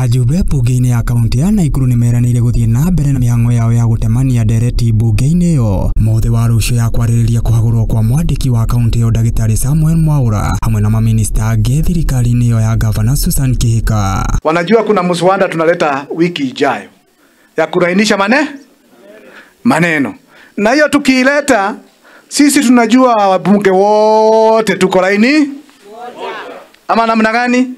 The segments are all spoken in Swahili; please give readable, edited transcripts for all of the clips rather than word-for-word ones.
Ajube bunge-inĩ ya kaunti ya Nakuru nimeranĩire gũthiĩ na mbere na mĩhang'o yao ya gũtemania ndereti bunge-inĩ ĩyo mũthĩ wa rũciũ ya kwarĩrĩria kũhagũrwo kwa mwandĩki wa kaunti ĩyo Ndagĩtarĩ Samuel Mwaura hamwe na maminista angĩ thirikari-inĩ ĩyo ya Gavana Susan Kihika. Wanajua kuna mswada tunaleta wiki ijayo ya kurainisha maneno, na hiyo tukiileta sisi tunajua wabunge wote tuko laini ama namna gani?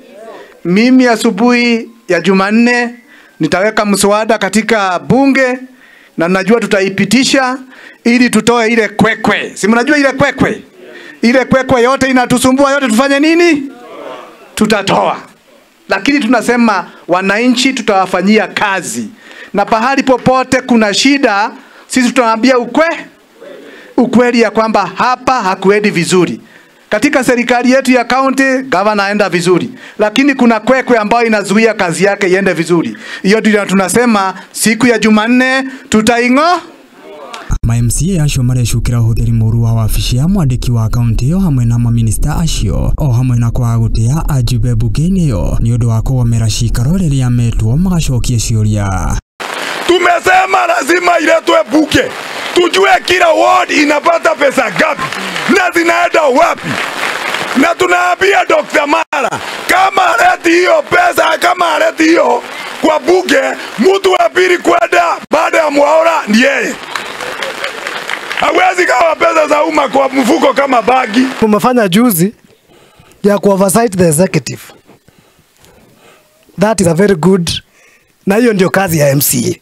Mimi asubuhi ya Jumanne nitaweka mswada katika bunge na najua tutaipitisha ili tutoe ile kwekwe. Si mnajua ile kwekwe? Ile kwekwe yote inatusumbua yote, tufanye nini? Tutatoa. Lakini tunasema wananchi tutawafanyia kazi. Na pahali popote kuna shida, sisi tunawaambia ukweli ya kwamba hapa hakuendi vizuri. Katika serikali yetu ya county, gavana aenda vizuri. Lakini kuna kwekwe ambayo inazuia kazi yake iende vizuri. Hiyo ndio tunasema siku ya Jumanne tutaingo. Ma-MCA acio marecukĩra ũhũthĩri mũru wa wabici ya mwandĩki wa kaunti ĩyo hamwe na maminista acio o hamwe na kwaga gũtĩa ajube bunge-inĩ ĩyo nĩ ũndũ wa kũgomera cikaro rĩrĩa metwo magacokie ciũria. Tumesema lazima iletwe bunge, tujue kila ward inapata pesa gapi na zinaenda wapi, na tunaambia Dr. Mara kama aleti hiyo pesa, kama aleti hiyo kwa bunge, mtu wa pili kwenda baada ya Mwaura ni yeye. Hawezi kawa pesa za umma kwa mfuko kama bagi. Tumefanya juzi ya ku oversight the executive. That is a very good. Na hiyo ndio kazi ya MCA.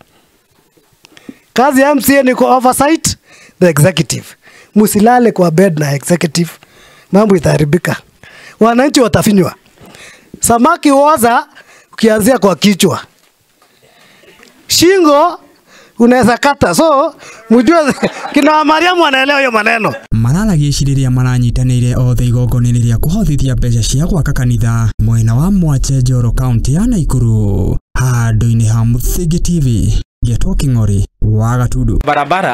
Kazi ya MCA ni ku oversight the executive. Musilale kwa bed na executive. Mambo itaharibika. Wananchi watafinywa. Samaki woza ukianzia kwa kichwa. Shingo unaweza kata, so mjue kina Mariamu anaelewa hiyo maneno. Mararagia icirĩrĩa maranyitanĩire othe igongona-inĩ rĩa kũhothithia mbeca cia gwaka kanitha mwena wa Mwache Njoro kaunti ya Nakuru. Handũ-inĩ ha Mũthingi TV, Getwo King'ori wa Gatundu. Barabara